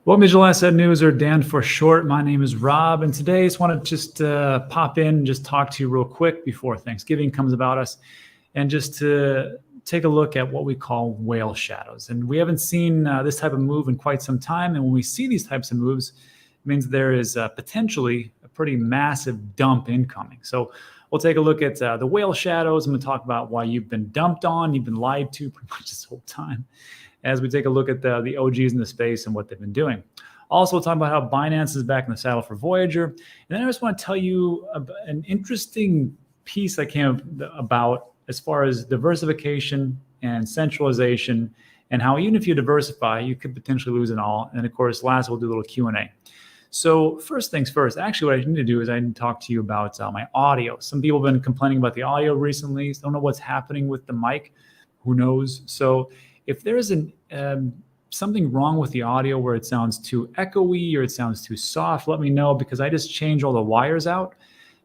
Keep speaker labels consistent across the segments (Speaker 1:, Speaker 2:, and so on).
Speaker 1: Welcome to Digital Asset News, or Dan for short. My name is Rob, and today I just want to just pop in and just talk to you real quick before Thanksgiving comes about us, and just to take a look at what we call whale shadows. And we haven't seen this type of move in quite some time, and when we see these types of moves, it means there is potentially a pretty massive dump incoming. So we'll take a look at the whale shadows. I'm going to talk about why you've been dumped on, you've been lied to pretty much this whole time, as we take a look at the OGs in the space and what they've been doing. Also, we'll talk about how Binance is back in the saddle for Voyager. And then I just want to tell you an interesting piece that came about as far as diversification and centralization, and how even if you diversify, you could potentially lose it all. And of course, last, we'll do a little Q&A. So first things first, actually what I need to do is I need to talk to you about my audio. Some people have been complaining about the audio recently. Don't know what's happening with the mic. Who knows? So if there is something wrong with the audio where it sounds too echoey or it sounds too soft, let me know, because I just changed all the wires out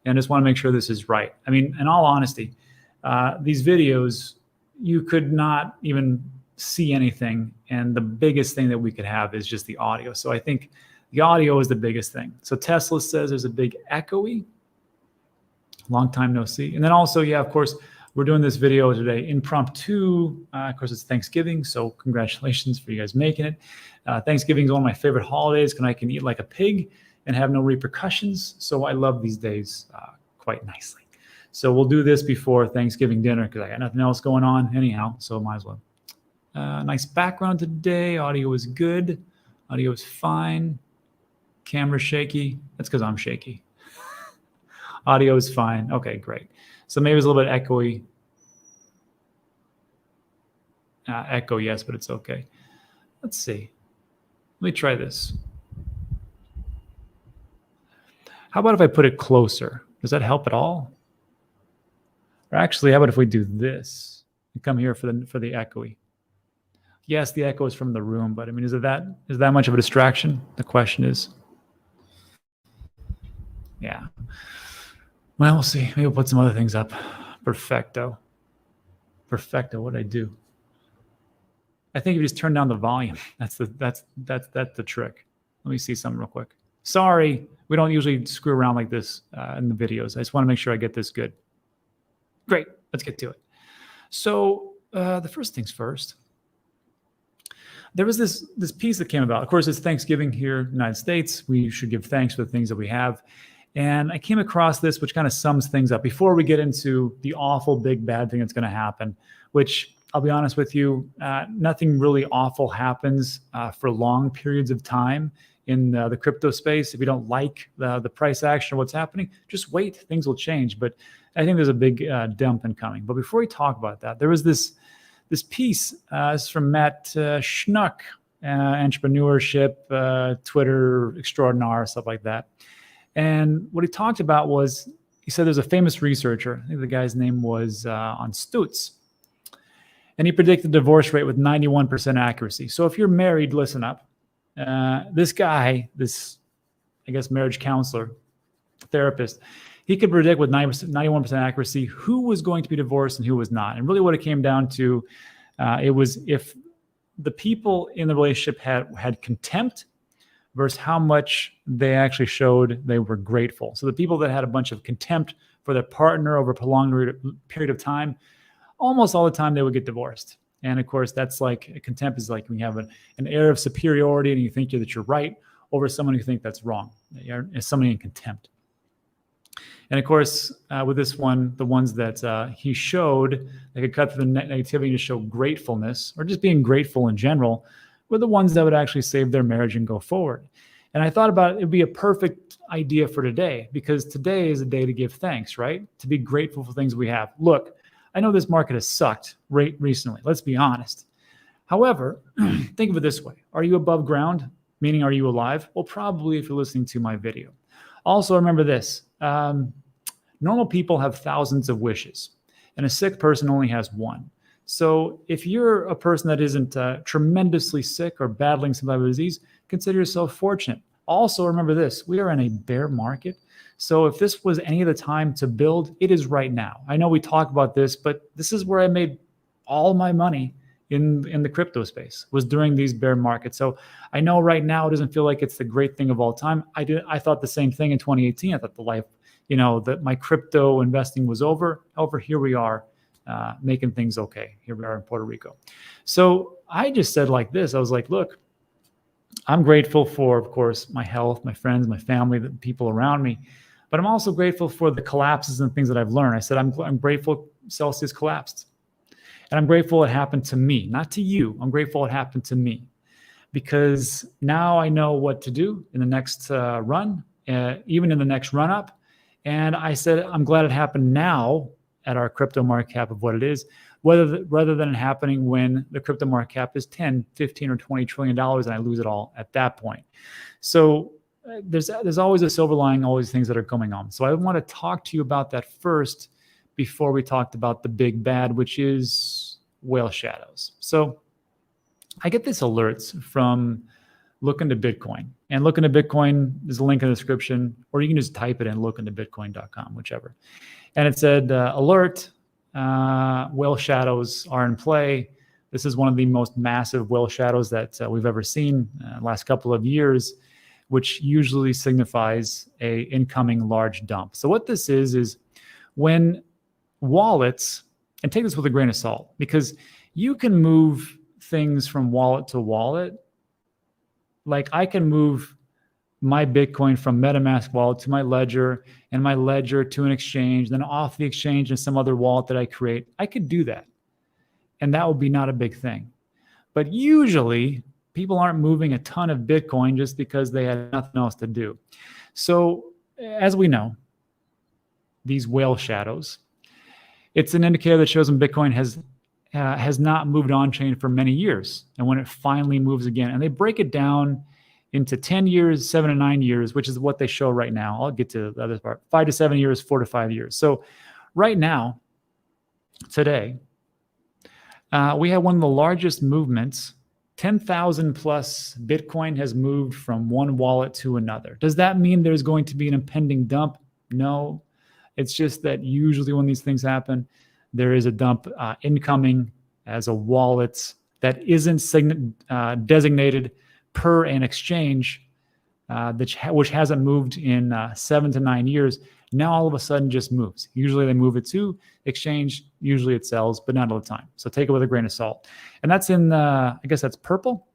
Speaker 1: and just want to make sure this is right. I mean, in all honesty, these videos, you could not even see anything. And the biggest thing that we could have is just the audio. So I think the audio is the biggest thing. So Tesla says there's a big echoey. Long time no see. And then also, yeah, of course, we're doing this video today impromptu. Of course, it's Thanksgiving, so congratulations for you guys making it. Thanksgiving is one of my favorite holidays because I can eat like a pig and have no repercussions. So I love these days quite nicely. So we'll do this before Thanksgiving dinner because I got nothing else going on anyhow, so might as well. Nice background today. Audio is good. Audio is fine. Camera shaky. That's because I'm shaky. Audio is fine. Okay, great. So maybe it's a little bit echoey. Echo, yes, but it's okay. Let's see. Let me try this. How about if I put it closer? Does that help at all? Or actually, how about if we do this and come here for the echoey? Yes, the echo is from the room, but I mean, is that much of a distraction? The question is. Yeah. Well, we'll see. Maybe we'll put some other things up. Perfecto. What did I do? I think if you just turn down the volume, that's the trick. Let me see something real quick. Sorry, we don't usually screw around like this in the videos. I just want to make sure I get this good. Great. Let's get to it. So the first things first. There was this piece that came about. Of course, it's Thanksgiving here in the United States. We should give thanks for the things that we have. And I came across this, which kind of sums things up before we get into the awful big bad thing that's going to happen, which I'll be honest with you, nothing really awful happens for long periods of time in the crypto space. If you don't like the price action or what's happening, just wait. Things will change. But I think there's a big dump incoming. But before we talk about that, there was this piece. It's from Matt Schnuck, entrepreneurship, Twitter extraordinaire, stuff like that. And what he talked about was, he said there's a famous researcher, I think the guy's name was on Stutz, and he predicted the divorce rate with 91% accuracy. So if you're married, listen up. This guy, I guess, marriage counselor, therapist, he could predict with 91% accuracy who was going to be divorced and who was not. And really what it came down to, it was if the people in the relationship had contempt versus how much they actually showed they were grateful. So the people that had a bunch of contempt for their partner over a prolonged period of time, almost all the time they would get divorced. And of course, that's like, contempt is like when you have an air of superiority and you think that you're right over someone who think that's wrong. You're somebody in contempt. And of course, with this one, the ones that he showed, they could cut through the negativity to show gratefulness, or just being grateful in general, were the ones that would actually save their marriage and go forward. And I thought about it would be a perfect idea for today, because today is a day to give thanks, right? To be grateful for things we have. Look, I know this market has sucked recently. Let's be honest. However, think of it this way. Are you above ground? Meaning, are you alive? Well, probably if you're listening to my video. Also, remember this. Normal people have thousands of wishes, and a sick person only has one. So if you're a person that isn't tremendously sick or battling some type of disease, consider yourself fortunate. Also, remember this, we are in a bear market. So if this was any of the time to build, it is right now. I know we talk about this, but this is where I made all my money in the crypto space was during these bear markets. So I know right now it doesn't feel like it's the great thing of all time. I thought the same thing in 2018. I thought that my crypto investing was over. However, here we are making things okay. Here we are in Puerto Rico. So I just said like this, I was like, look, I'm grateful for, of course, my health, my friends, my family, the people around me, but I'm also grateful for the collapses and things that I've learned. I said, I'm grateful Celsius collapsed. And I'm grateful it happened to me, not to you. I'm grateful it happened to me because now I know what to do in the next run, even in the next run up. And I said, I'm glad it happened now at our crypto market cap of what it is, rather than it happening when the crypto market cap is 10, 15, or $20 trillion and I lose it all at that point. So there's always a silver lining, always things that are going on. So I want to talk to you about that first before we talked about the big bad, which is whale shadows. So I get this alerts from Look Into Bitcoin. And Look Into Bitcoin, there's a link in the description, or you can just type it in lookintobitcoin.com, whichever. And it said, alert, whale shadows are in play. This is one of the most massive whale shadows that we've ever seen last couple of years, which usually signifies a incoming large dump. So what this is when wallets, and take this with a grain of salt, because you can move things from wallet to wallet. Like I can move my Bitcoin from MetaMask wallet to my ledger, and my ledger to an exchange, then off the exchange and some other wallet that I create. I could do that. And that would be not a big thing. But usually people aren't moving a ton of Bitcoin just because they had nothing else to do. So as we know, these whale shadows, it's an indicator that shows when Bitcoin has not moved on chain for many years. And when it finally moves again, and they break it down into 10 years, 7 to 9 years, which is what they show right now. I'll get to the other part, 5 to 7 years, 4 to 5 years. So right now, today, we have one of the largest movements. 10,000 plus Bitcoin has moved from one wallet to another. Does that mean there's going to be an impending dump? No. It's just that usually when these things happen, there is a dump incoming as a wallet that isn't designated per an exchange, which hasn't moved in 7 to 9 years. Now all of a sudden just moves. Usually they move it to exchange. Usually it sells, but not all the time. So take it with a grain of salt. And that's in, I guess that's purple.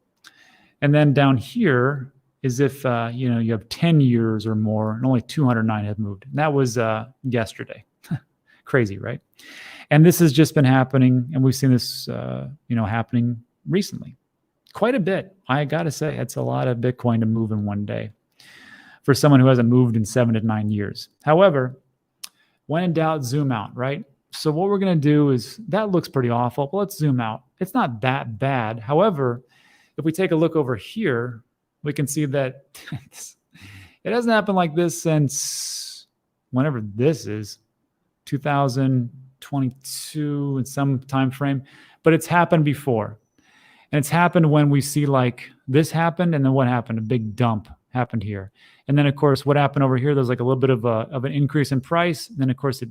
Speaker 1: And then down here is if you have 10 years or more, and only 209 have moved. And that was yesterday. Crazy, right? And this has just been happening, and we've seen this happening recently. Quite a bit. I got to say, it's a lot of Bitcoin to move in one day for someone who hasn't moved in 7 to 9 years. However, when in doubt, zoom out, right? So what we're going to do is, that looks pretty awful, but let's zoom out. It's not that bad. However, if we take a look over here, we can see that it hasn't happened like this since whenever this is, 2022 in some time frame, but it's happened before. And it's happened when we see like this happened, and then what happened? A big dump happened here. And then of course, what happened over here, there's like a little bit of an increase in price. And then of course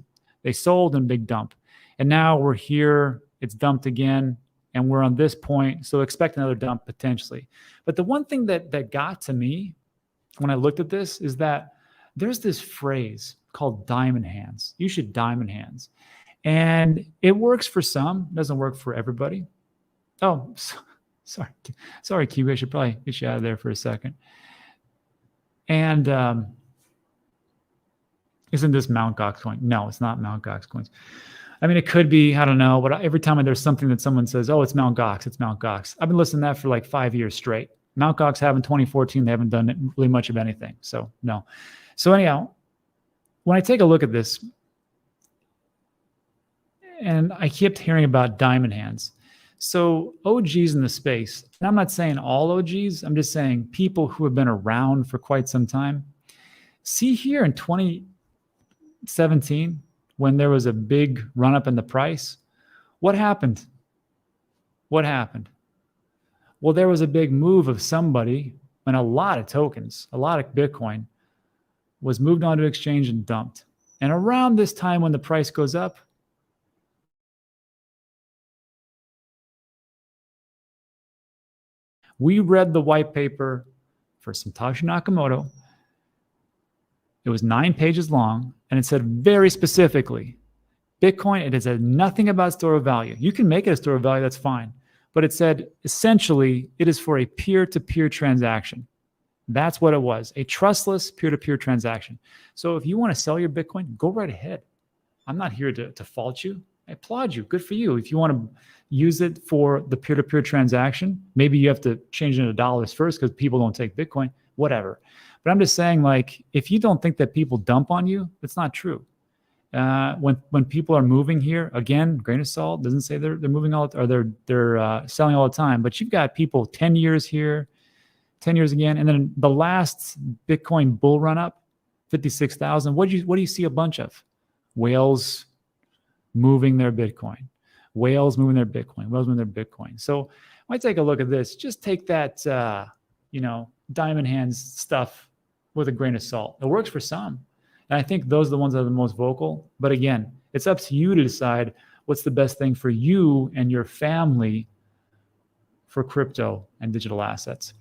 Speaker 1: they sold and big dump. And now we're here, it's dumped again, and we're on this point. So expect another dump potentially. But the one thing that got to me when I looked at this is that there's this phrase called diamond hands. You should diamond hands. And it works for some, doesn't work for everybody. Oh, sorry, Kiwi. I should probably get you out of there for a second. And isn't this Mt. Gox coin? No, it's not Mt. Gox coins. I mean, it could be, I don't know, but every time there's something that someone says, oh, it's Mt. Gox, it's Mt. Gox. I've been listening to that for like 5 years straight. Mt. Gox happened 2014. They haven't done really much of anything. So no. So anyhow, when I take a look at this, and I kept hearing about diamond hands. So OGs in the space, and I'm not saying all OGs, I'm just saying people who have been around for quite some time. See here in 2017, when there was a big run up in the price, what happened? What happened? Well, there was a big move of somebody, and a lot of tokens, a lot of Bitcoin was moved onto exchange and dumped. And around this time when the price goes up, We read the white paper for Satoshi Nakamoto. It was 9 pages long, and it said very specifically, Bitcoin, it said nothing about store of value. You can make it a store of value, that's fine. But it said, essentially, it is for a peer-to-peer transaction. That's what it was, a trustless peer-to-peer transaction. So if you want to sell your Bitcoin, go right ahead. I'm not here to fault you. I applaud you. Good for you. If you want to use it for the peer-to-peer transaction, maybe you have to change it into dollars first because people don't take Bitcoin, whatever. But I'm just saying, like, if you don't think that people dump on you, it's not true. When people are moving here, again, grain of salt, doesn't say they're moving all, or they're selling all the time, but you've got people 10 years here, 10 years again, and then the last Bitcoin bull run up, 56,000. What do you see a bunch of? Whales moving their Bitcoin, whales moving their Bitcoin, whales moving their Bitcoin. So when I take a look at this, just take that, diamond hands stuff with a grain of salt. It works for some. And I think those are the ones that are the most vocal. But again, it's up to you to decide what's the best thing for you and your family for crypto and digital assets.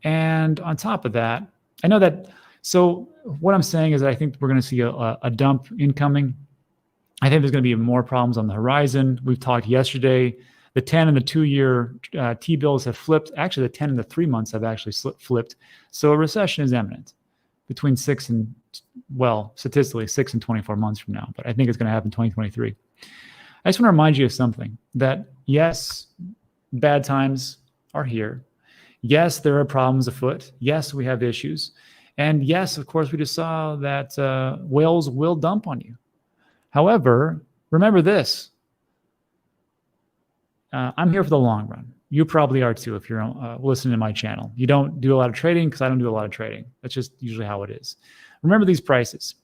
Speaker 1: And on top of that, I know that, so what I'm saying is that I think we're going to see a dump incoming. I think there's going to be more problems on the horizon. We've talked yesterday, the 10 and the 2-year T-bills have flipped. Actually, the 10 and the 3 months have actually flipped. So a recession is imminent between statistically 6 and 24 months from now. But I think it's going to happen in 2023. I just want to remind you of something, that yes, bad times are here. Yes, there are problems afoot. Yes, we have issues. And yes, of course, we just saw that whales will dump on you. However, remember this. I'm here for the long run. You probably are too if you're listening to my channel. You don't do a lot of trading because I don't do a lot of trading. That's just usually how it is. Remember these prices.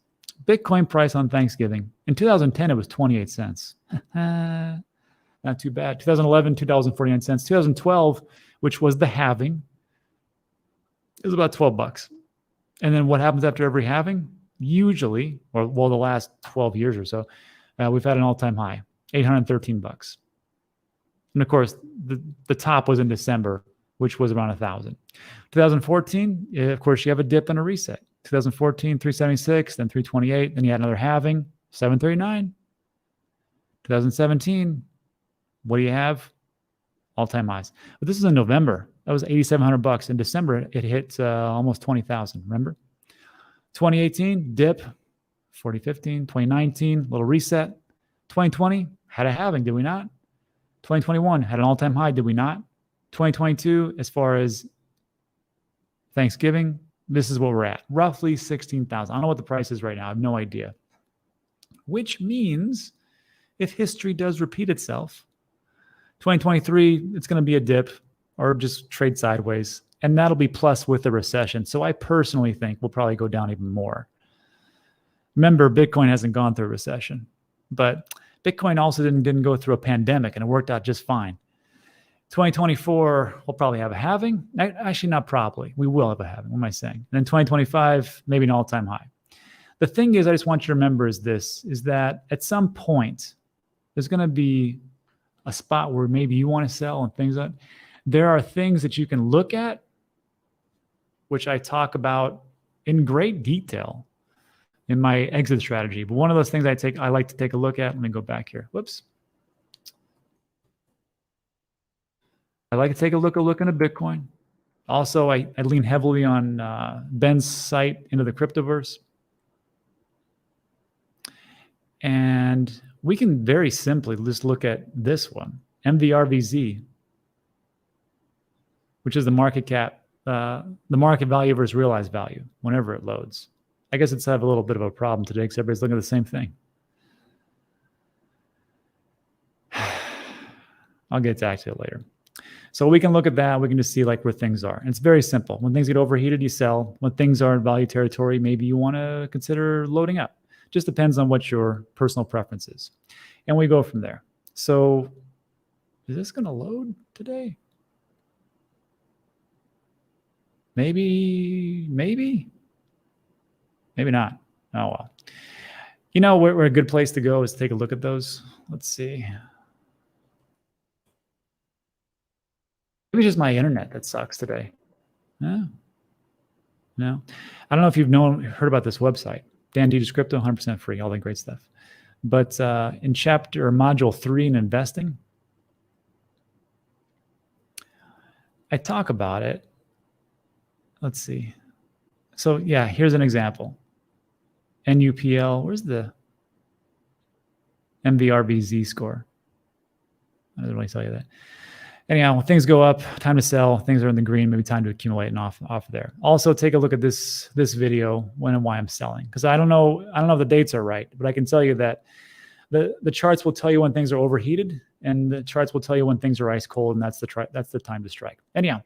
Speaker 1: Bitcoin price on Thanksgiving. In 2010, it was 28 cents. Not too bad. 2011, $2.49. 2012, which was the halving, it was about 12 bucks. And then what happens after every halving? Usually, the last 12 years or so, we've had an all-time high, 813 bucks. And of course, the top was in December, which was around 1,000. 2014, of course, you have a dip and a reset. 2014, 376, then 328, then you had another halving, 739. 2017, what do you have? All-time highs. But this is in November. That was 8,700 bucks. In December, it hit almost 20,000. Remember? 2018, dip, 4015. 2019, little reset. 2020, had a halving, did we not? 2021 had an all-time high, did we not? 2022, as far as Thanksgiving, this is what we're at. Roughly 16,000. I don't know what the price is right now. I have no idea. Which means if history does repeat itself, 2023, it's going to be a dip or just trade sideways. And that'll be plus with the recession. So I personally think we'll probably go down even more. Remember, Bitcoin hasn't gone through a recession, but Bitcoin also didn't go through a pandemic, and it worked out just fine. 2024, we'll probably have a halving. Actually, not probably. We will have a halving. What am I saying? And then 2025, maybe an all-time high. The thing is, I just want you to remember is that at some point, there's going to be a spot where maybe you want to sell and things like that. There are things that you can look at, which I talk about in great detail in my exit strategy. But one of those things I like to take a look at. Let me go back here. Whoops. I like to take a look into Bitcoin. Also, I lean heavily on Ben's site into the cryptoverse. And we can very simply just look at this one, MVRVZ, which is the market cap, the market value versus realized value whenever it loads. I guess it's have a little bit of a problem today because everybody's looking at the same thing. I'll get back to it later. So we can look at that. We can just see like where things are. And it's very simple. When things get overheated, you sell. When things are in value territory, maybe you want to consider loading up. Just depends on what your personal preference is. And we go from there. So is this going to load today? Maybe not. Oh, well. You know, where a good place to go is take a look at those. Let's see. Maybe it's just my internet that sucks today. No. No. I don't know if you've heard about this website. Dan Dieters Crypto, 100% free, all that great stuff. But in chapter or module 3 in investing, I talk about it. Let's see. So yeah, here's an example. NUPL, where's the MVRBZ score? I doesn't really tell you that. Anyhow, when things go up, time to sell. Things are in the green, maybe time to accumulate and off there. Also, take a look at this video when and why I'm selling, because I don't know if the dates are right, but I can tell you that the charts will tell you when things are overheated, and the charts will tell you when things are ice cold, and that's the time to strike. Anyhow,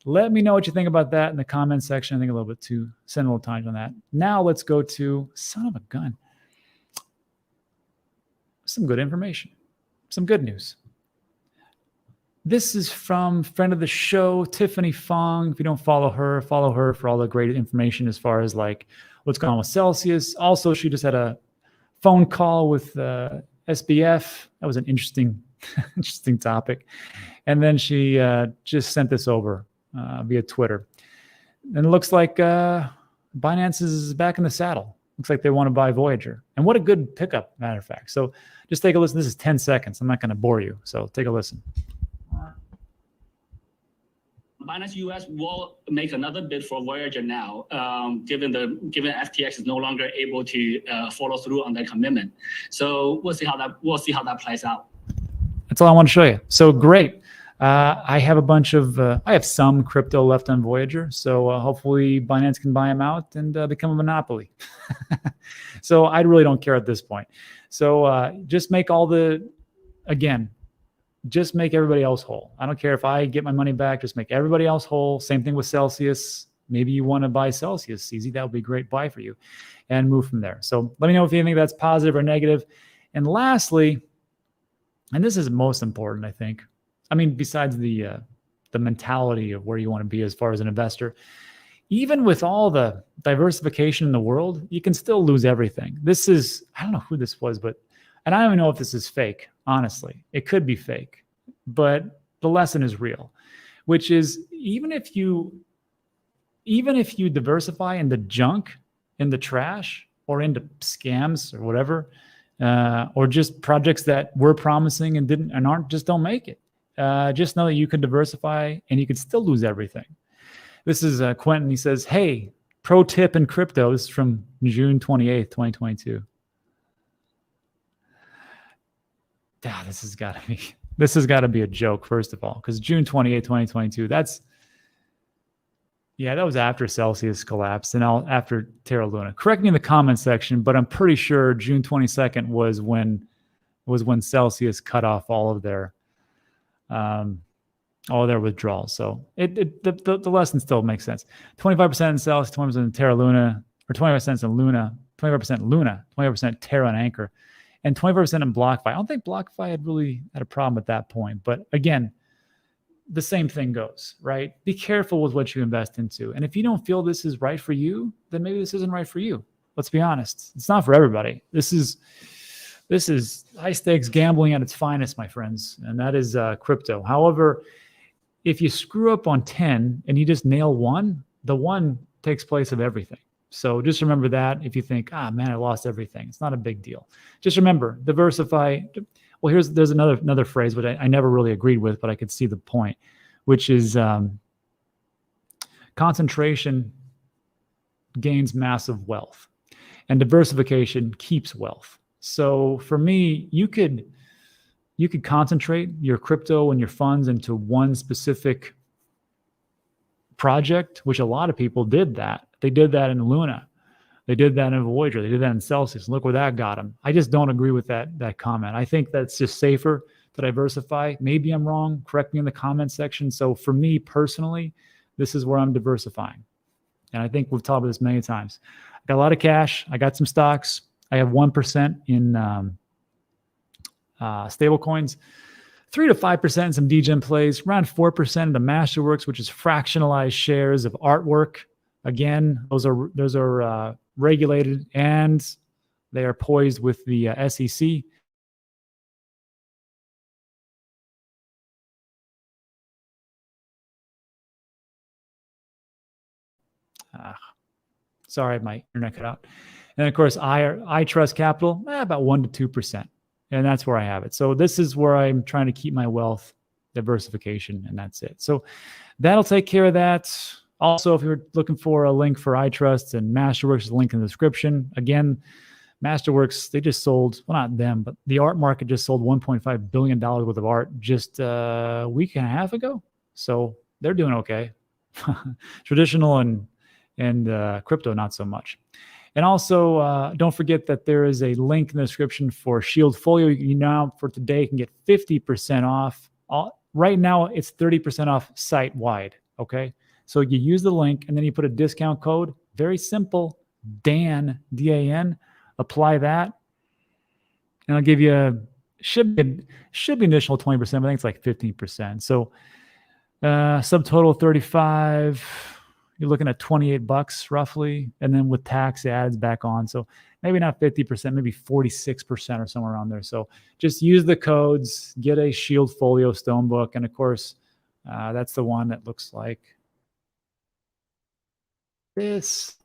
Speaker 1: let me know what you think about that in the comments section. I think spend a little time on that. Now let's go to son of a gun. Some good information, some good news. This is from friend of the show, Tiffany Fong. If you don't follow her for all the great information as far as like what's going on with Celsius. Also, she just had a phone call with SBF. That was an interesting topic. And then she just sent this over via Twitter. And it looks like Binance is back in the saddle. Looks like they want to buy Voyager. And what a good pickup, matter of fact. So just take a listen. This is 10 seconds. I'm not going to bore you. So take a listen.
Speaker 2: Binance US will make another bid for Voyager now, given FTX is no longer able to follow through on their commitment. So we'll see how that plays out.
Speaker 1: That's all I want to show you. So great. I have some crypto left on Voyager. So hopefully Binance can buy them out and become a monopoly. So I really don't care at this point. So just make just make everybody else whole. I don't care if I get my money back, just make everybody else whole. Same thing with Celsius. Maybe you want to buy Celsius, CZ, that would be a great buy for you, and move from there. So let me know if you think that's positive or negative. And lastly, and this is most important, I think, I mean, besides the mentality of where you want to be as far as an investor, even with all the diversification in the world, you can still lose everything. This is, I don't know who this was, and I don't even know if this is fake, honestly. It could be fake, but the lesson is real, which is even if you diversify in the junk, in the trash, or into scams or whatever, or just projects that were promising and aren't, just don't make it. Just know that you can diversify and you can still lose everything. This is Quentin. He says, hey, pro tip in crypto. This is from June 28th, 2022. This has got to be a joke, first of all, because June 28, 2022, that was after Celsius collapsed and after Terra Luna. Correct me in the comments section, but I'm pretty sure June 22nd was when Celsius cut off all of their withdrawals. So the lesson still makes sense. 25% in Celsius, 20% in Terra Luna, or 25% in Luna, 25% Luna, 25% Terra and Anchor, and 25% in BlockFi. I don't think BlockFi had really had a problem at that point. But again, the same thing goes, right? Be careful with what you invest into. And if you don't feel this is right for you, then maybe this isn't right for you. Let's be honest. It's not for everybody. This is high stakes gambling at its finest, my friends. And that is crypto. However, if you screw up on 10 and you just nail one, the one takes place of everything. So just remember that. If you think, man, I lost everything, it's not a big deal. Just remember, diversify. Well, there's another phrase, which I never really agreed with, but I could see the point, which is concentration gains massive wealth, and diversification keeps wealth. So for me, you could concentrate your crypto and your funds into one specific project, which a lot of people did that. They did that in Luna. They did that in Voyager. They did that in Celsius. Look where that got them. I just don't agree with that comment. I think that's just safer to diversify. Maybe I'm wrong. Correct me in the comment section. So for me personally, this is where I'm diversifying. And I think we've talked about this many times. I got a lot of cash. I got some stocks. I have 1% in stable coins, 3 to 5% in some DGen plays, around 4% in the Masterworks, which is fractionalized shares of artwork. Again, those are regulated and they are poised with the SEC. Sorry, my internet cut out. And of course, I Trust Capital, about 1% to 2%. And that's where I have it. So this is where I'm trying to keep my wealth diversification, and that's it. So that'll take care of that. Also, if you're looking for a link for iTrust and Masterworks, a link in the description. Again, Masterworks, they just sold, well, not them, but the art market just sold $1.5 billion worth of art just a week and a half ago. So they're doing okay. Traditional and crypto, not so much. And also, don't forget that there is a link in the description for Shield Folio. You now, for today, can get 50% off. Right now, it's 30% off site-wide, okay? So you use the link, and then you put a discount code. Very simple, DAN, D-A-N. Apply that, and I'll give you, should be initial 20%, but I think it's like 15%. So subtotal 35, you're looking at $28 roughly, and then with tax, it adds back on. So maybe not 50%, maybe 46% or somewhere around there. So just use the codes, get a Shield Folio Stone book, and of course, that's the one that looks like this.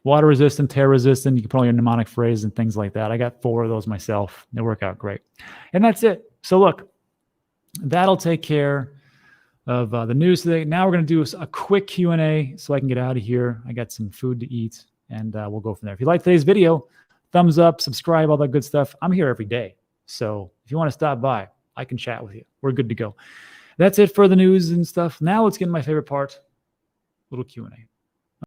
Speaker 1: Water resistant, tear resistant. You can put all your mnemonic phrases and things like that. I got 4 of those myself. They work out great. And that's it. So look, that'll take care of the news today. Now we're going to do a quick Q&A so I can get out of here. I got some food to eat, and we'll go from there. If you like today's video, thumbs up, subscribe, all that good stuff. I'm here every day. So if you want to stop by, I can chat with you. We're good to go. That's it for the news and stuff. Now let's get to my favorite part, little Q&A.